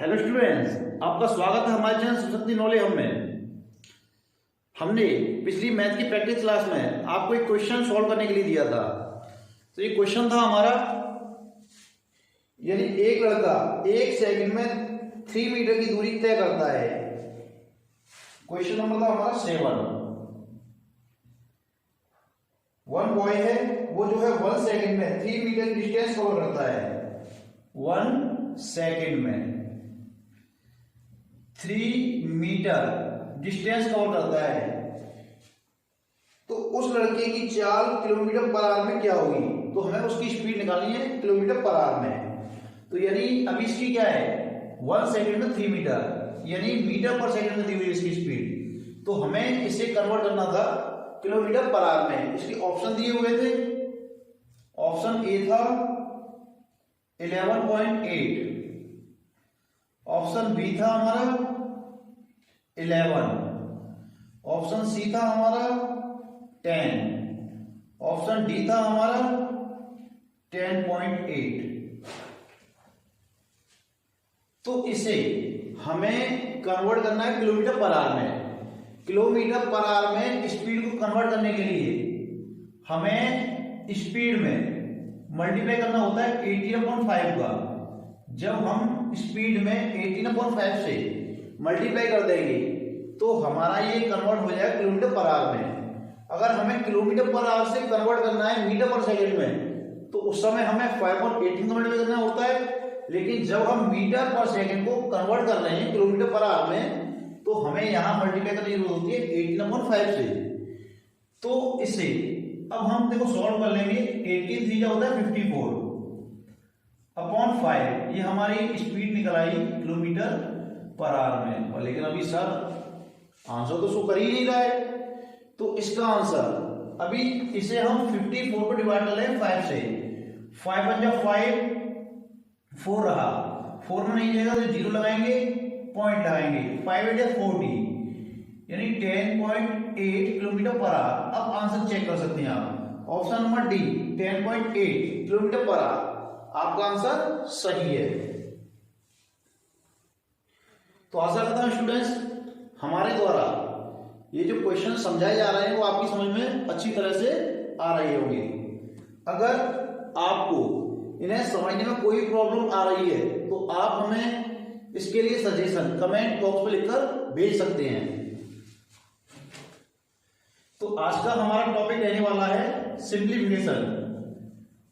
Hello students, आपका स्वागत है हमारे चैनल शिवशक्ति नॉलेज हब में। हमने पिछली मैथ की प्रैक्टिस क्लास में आपको एक क्वेश्चन सॉल्व करने के लिए दिया था। तो ये क्वेश्चन था हमारा, यानी एक लड़का 1 सेकंड में 3 मीटर की दूरी तय करता है। क्वेश्चन नंबर था हमारा 7। वन बॉय है, वो जो है 1 सेकंड में 3 मीटर डिस्टेंस कवर करता है। 1 सेकंड में 3 मीटर डिस्टेंस कवर करता है। तो उस लड़के की चाल किलोमीटर पर आवर में क्या होगी? तो हमें उसकी स्पीड निकालनी है किलोमीटर पर आवर में। तो यानी अभी इसकी क्या है, 1 सेकंड में 3 मीटर, यानी मीटर पर सेकंड में दी हुई इसकी स्पीड। तो हमें इसे कन्वर्ट करना था किलोमीटर पर आवर में। इसके ऑप्शन दिए हुए थे। ऑप्शन ए था 11.8, ऑप्शन बी था हमारा 11, ऑप्शन सी था हमारा 10, ऑप्शन डी था हमारा 10.8। तो इसे हमें कन्वर्ट करना है किलोमीटर पर आवर में। किलोमीटर पर आवर में स्पीड को कन्वर्ट करने के लिए हमें स्पीड में मल्टीप्लाई करना होता है 18/5 का। जब हम स्पीड में 18/5 से मल्टीप्लाई कर देंगे तो हमारा ये कन्वर्ट हो जाएगा किलोमीटर पर आवर में। अगर हमें किलोमीटर पर आवर से कन्वर्ट करना है मीटर पर सेकंड में, तो उस समय हमें 5 और 18 का मल्टीप्लाई करना होता है। लेकिन जब हम मीटर पर सेकंड को कन्वर्ट कर रहे हैं किलोमीटर पर आवर में, तो हमें यहां मल्टीप्लाई करने की जरूरत होती है 18/5 से। तो इसे अब हम देखो सॉल्व कर लेंगे। 18 3 होता है 54 अपॉन 5, ये हमारी स्पीड निकल आई किलोमीटर पर आवर में। और लेकिन अभी सर आंसर तो शो कर ही नहीं रहा है। तो इसका आंसर अभी इसे हम 54 को डिवाइड कर लें 5 से। 5 बन जा 5, 4 रहा, 4 में नहीं जाएगा तो 0 लगाएंगे, पॉइंट लगाएंगे, 5 8 40, यानी 10.8 किलोमीटर पर आवर। अब आंसर चेक कर सकते हैं आप। Option number D 10.8 kilometre per hour आपका आंसर सही है। तो आशा करता हूं स्टूडेंट्स हमारे द्वारा ये जो क्वेश्चन समझाए जा रहे हैं वो आपकी समझ में अच्छी तरह से आ रही होगी। अगर आपको इन्हें समझने में कोई प्रॉब्लम आ रही है तो आप हमें इसके लिए सजेशन कमेंट बॉक्स में लिखकर भेज सकते हैं। तो आज का हमारा टॉपिक रहने वाला है सिंप्लीफिकेशन।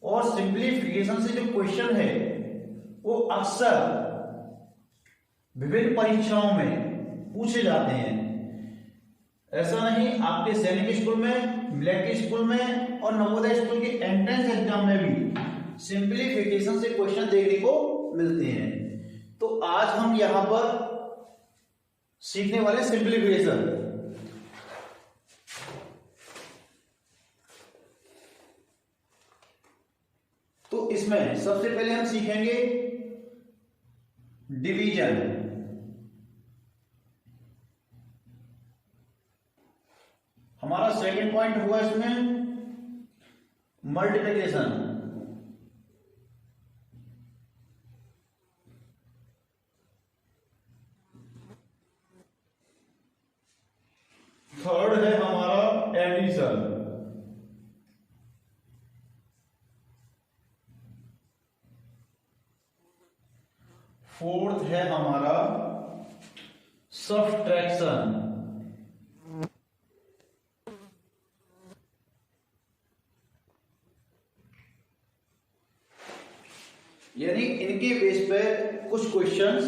और सिंप्लीफिकेशन से जो क्वेश्चन है वो अक्सर विभिन्न परीक्षाओं में पूछे जाते हैं। ऐसा नहीं, आपके सैनिक स्कूल में, ब्लैक स्कूल में और नवोदय स्कूल के एंट्रेंस एग्जाम में भी सिंप्लीफिकेशन से क्वेश्चन देखने को मिलते हैं। तो आज हम यहां पर सीखने वाले सिंप्लीफिकेशन। तो इसमें सबसे पहले हम सीखेंगे डिवीजन। हमारा सेकंड पॉइंट होगा इसमें मल्टीप्लिकेशन। थर्ड है हमारा एडिशन। फोर्थ है हमारा सब्ट्रैक्शन। यानी इनके बेस पे कुछ क्वेश्चंस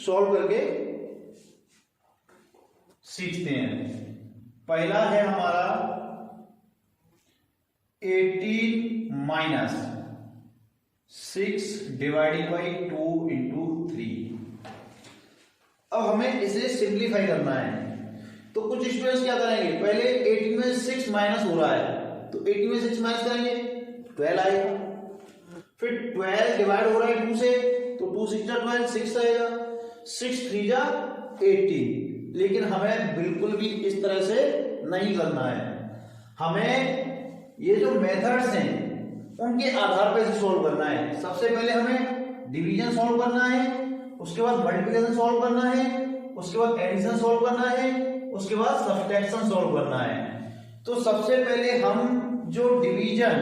सॉल्व करके सीखते हैं। पहला है हमारा 18 माइनस 6 डिवाइडेड बाई 2 इंटू 3। अब हमें इसे सिंप्लीफाई करना है। तो कुछ स्टूडेंट्स क्या करेंगे, पहले 18 में 6 माइनस हो रहा है तो 18 में 6 माइनस करेंगे 12 आएगा। फिर 12 डिवाइड हो रहा है 2 से तो 2 6 जा 12, 6 आएगा, 6 3 जा 18। लेकिन हमें बिल्कुल भी इस तरह से नहीं करना है। हमें ये जो मेथड्स हैं उनके आधार पर इसे सोल्व करना है। सबसे पहले हमें डिवीजन सॉल्व करना है, उसके बाद मल्टीप्लिकेशन सॉल्व करना है, उसके बाद एडिशन सॉल्व करना है, उसके बाद सब्सट्रैक्शन सॉल्व करना है। तो सबसे पहले हम जो डिवीजन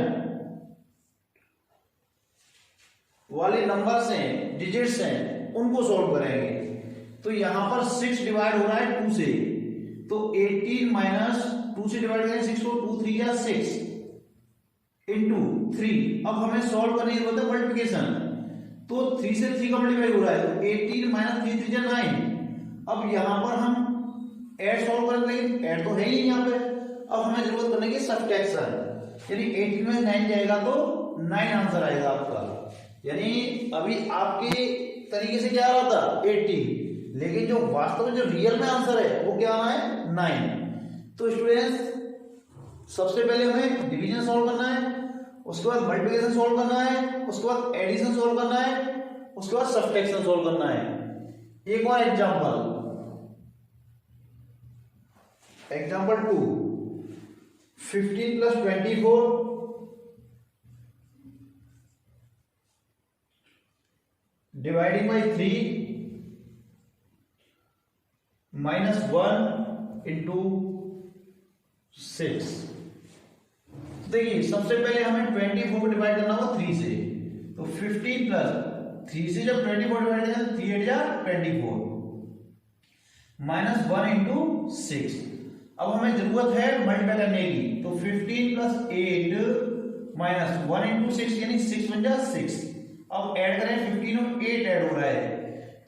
वाले नंबर्स हैं, डिजिट्स हैं, उनको सॉल्व करेंगे। तो यहां पर 6 डिवाइड हो रहा है 2 से, तो 18 माइनस 2 से डिवाइड करें 6 को, 2 3 या 6 इंटू 3। अब हमें सॉल्व करने की जरूरत है मल्टीप्लिकेशन, तो 3 से 3 का मल्टीप्लाई हो रहा है, तो 18 माइनस 3 3 जा 9। अब यहां पर हम ऐड सॉल्व कर लेंगे, ऐड तो है ही यहां पे। अब हमें जरूरत करने की सब्ट्रैक्शन, यानी 18 में 9 जाएगा तो 9 आंसर आएगा आपका। यानी अभी आपके तरीके से क्या आ रहा था 80, लेकिन जो वास्तव में जो रियल में आंसर है वो क्या आना है 9। तो स्टूडेंट्स सबसे पहले हमें डिवीजन सॉल्व करना है, उसके बाद मल्टीप्लिकेशन सॉल्व करना है, उसके बाद एडिशन सॉल्व करना है, उसके बाद सब्ट्रैक्शन सॉल्व करना है। एक और example 2, 15 plus 24 dividing by 3 minus 1 into 6। देखिए सबसे पहले हमें 24 को डिवाइड करना होगा 3 से, तो 15 प्लस 3 से जब 24 डिवाइड करें तो 3 8 जा 24 माइनस 1 इंटू 6। अब हमें जरूरत है मल्टीप्लाई करने की, तो 15 प्लस 8 माइनस 1 इंटू 6 यानी 6 बन जा 6। अब ऐड करें 15 और 8 ऐड हो रहा है,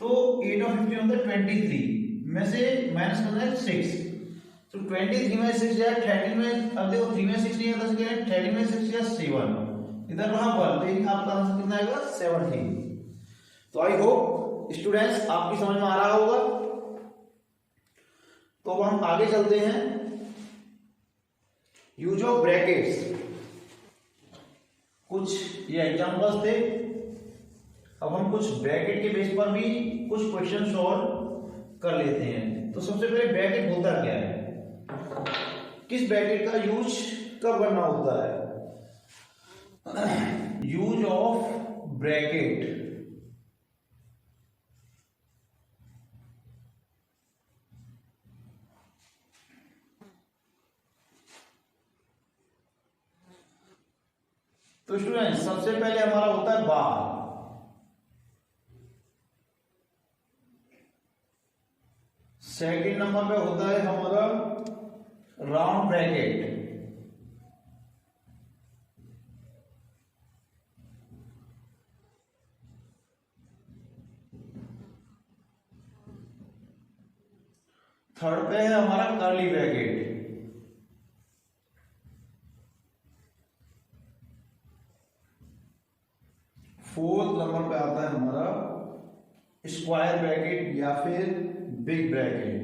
तो 8 और 15 होता है 23 में से माइनस करना है 6, तो 23 में 6 जाए 13 में। अब देखो 3 में 6 नहीं है, 13 में 6 या 7, इधर रहा 1, तो इनका आपका आंसर कितना आएगा 17। तो आई होप स्टूडेंट्स आपकी समझ में आ रहा होगा। तो अब हम आगे चलते हैं। यूज ऑफ ब्रैकेट्स, कुछ ये एग्जांपल्स थे, अब हम कुछ ब्रैकेट के बेस पर भी कुछ क्वेश्चन सॉल्व कर लेते हैं। तो सबसे पहले ब्रैकेट होता क्या है, किस ब्रैकेट का यूज कब करना होता है। यूज ऑफ ब्रैकेट, तो स्टूडेंट सबसे पहले हमारा होता है बार, सेकंड नंबर पे होता है हमारा राउंड ब्रैकेट, थर्ड पे है हमारा कर्ली ब्रैकेट, फोर्थ नंबर पे आता है हमारा स्क्वायर ब्रैकेट या फिर बिग ब्रैकेट।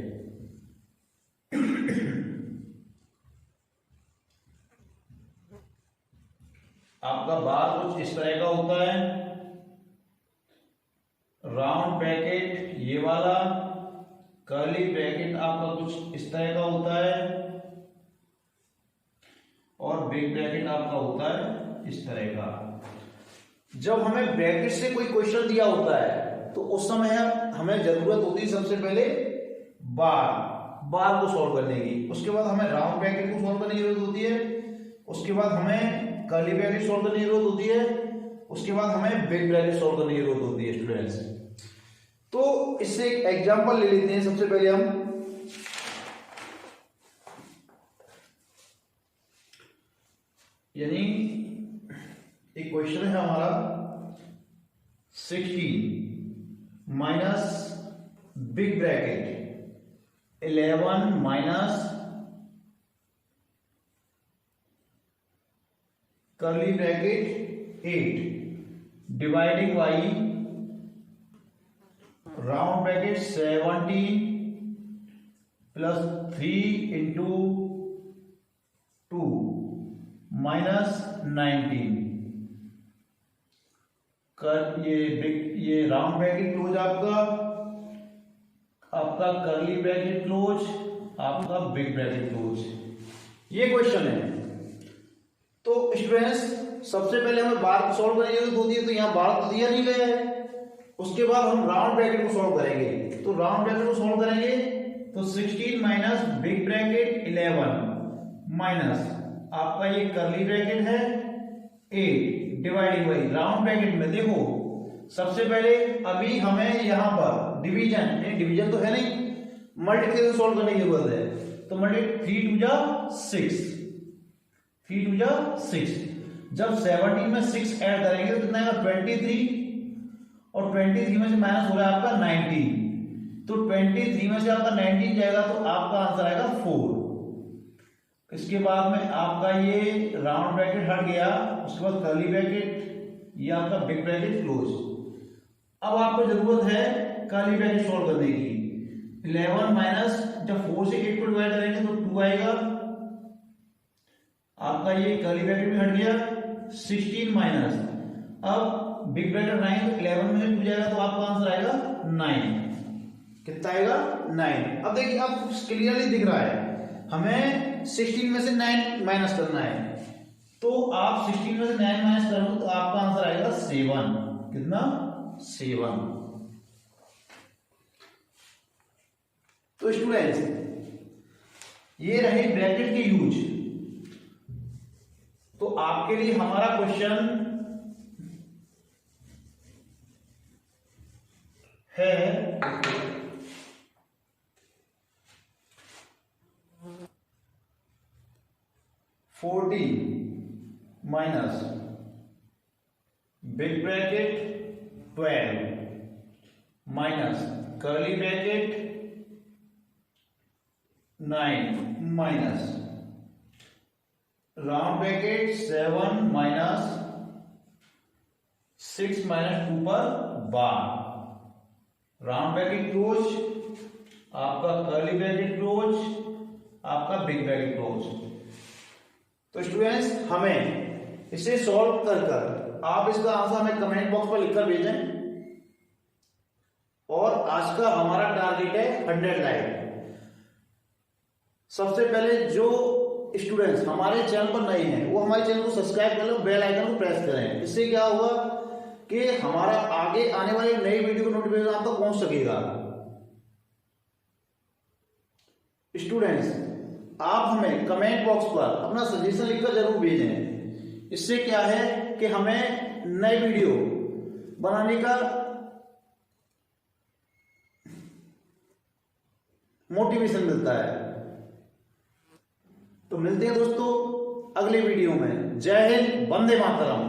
आपका बार कुछ इस तरह का होता है, राउंड ब्रैकेट ये वाला, कर्ली ब्रैकेट आपका कुछ इस तरह का होता है, और बिग ब्रैकेट आपका होता है इस तरह का। जब हमें ब्रैकेट से कोई क्वेश्चन दिया होता है तो उस समय हमें जरूरत होती है सबसे पहले बार को सॉल्व करने की, उसके बाद हमें राउंड ब्रैकेट को सॉल्व करने की जरूरत होती है, उसके बाद हमें कर्ली ब्रैकेट सॉल्व करने की जरूरत होती है, उसके बाद हमें बिग ब्रैकेट सॉल्व करने की जरूरत होती है स्टूडेंट्स। तो इससे एक एग्जांपल ले लेते हैं। सबसे पहले हम यानी एक क्वेश्चन है हमारा 16 minus big bracket 11 minus curly bracket 8 dividing by round bracket 17 plus 3 into 2 minus 19। ये राउंड ब्रैकेट क्लोज आपका कर्ली ब्रैकेट क्लोज, आपका बिग ब्रैकेट क्लोज, ये क्वेश्चन है। तो स्टूडेंट्स सबसे पहले हमें बार को सॉल्व करने की जरूरत होती है, तो यहां बार तो दिया नहीं गया है, उसके बाद हम राउंड ब्रैकेट को सॉल्व करेंगे। तो राउंड ब्रैकेट को सॉल्व करेंगे तो 16 माइनस बिग ब्रैकेट 11 माइनस आपका ये कर्ली ब्रैकेट है 8 डिवाइडिंग बाई राउंड ब्रैकेट में देखो सबसे पहले अभी हमें यहां पर डिवीजन तो है नहीं, मल्टीप्लिकेशन सॉल्व करने की जरूरत है। तो मल्टीप्लाई 3 2 जा 6, 3 2 जा 6। जब 17 में 6 ऐड करेंगे तो कितना आएगा 23, और 23 में से माइनस हो रहा है आपका 19। तो 23 में से आपका 19 जाएगा तो आपका आंसर आएगा 4। इसके बाद में आपका ये राउंड ब्रैकेट हट गया, उसके बाद कर्ली ब्रैकेट, ये आपका बिग ब्रैकेट क्लोज। अब आपको जरूरत है कर्ली ब्रैकेट सॉल्व करने की। 11 माइनस जब 4 से 8 को डिवाइड करेंगे तो 2 आएगा, आपका ये कर्ली ब्रैकेट भी हट गया। 16 माइनस अब बिग ब्रैकेट 9, 11 में से 2 जाएगा तो आपका आंसर आएगा 9। कितना आएगा 9। अब देखिए आपको क्लियरली दिख रहा है हमें 16 में से 9 माइनस करना है, तो आप 16 में से 9 माइनस करोगे तो आपका आंसर आएगा 7। कितना 7। तो स्टूडेंट्स ये रहे ब्रैकेट के यूज। तो आपके लिए हमारा क्वेश्चन है 14 minus big bracket 12 minus curly bracket 9 minus round bracket 7 minus 6 minus 2 पर 12, राउंड ब्रैकेट क्लोज, आपका कर्ली ब्रैकेट क्लोज, आपका बिग ब्रैकेट क्लोज। तो स्टूडेंट्स हमें इसे सॉल्व कर आप इसका आंसर हमें कमेंट बॉक्स पर लिखकर भेजें। और आज का हमारा टारगेट है 100 लाइक। सबसे पहले जो स्टूडेंट्स हमारे चैनल पर नए हैं वो हमारे चैनल को सब्सक्राइब कर लो, बेल आइकन को प्रेस करें। इससे क्या होगा कि हमारा आगे आने वाली नई वीडियो का नोटिफिकेशन आप तक पहुंच सकेगा। स्टूडेंट्स आप हमें कमेंट बॉक्स पर अपना सजेशन लिखकर जरूर भेजें। इससे क्या है कि हमें नई वीडियो बनाने का मोटिवेशन मिलता है। तो मिलते हैं दोस्तों अगले वीडियो में। जय हिंद, वंदे मातरम।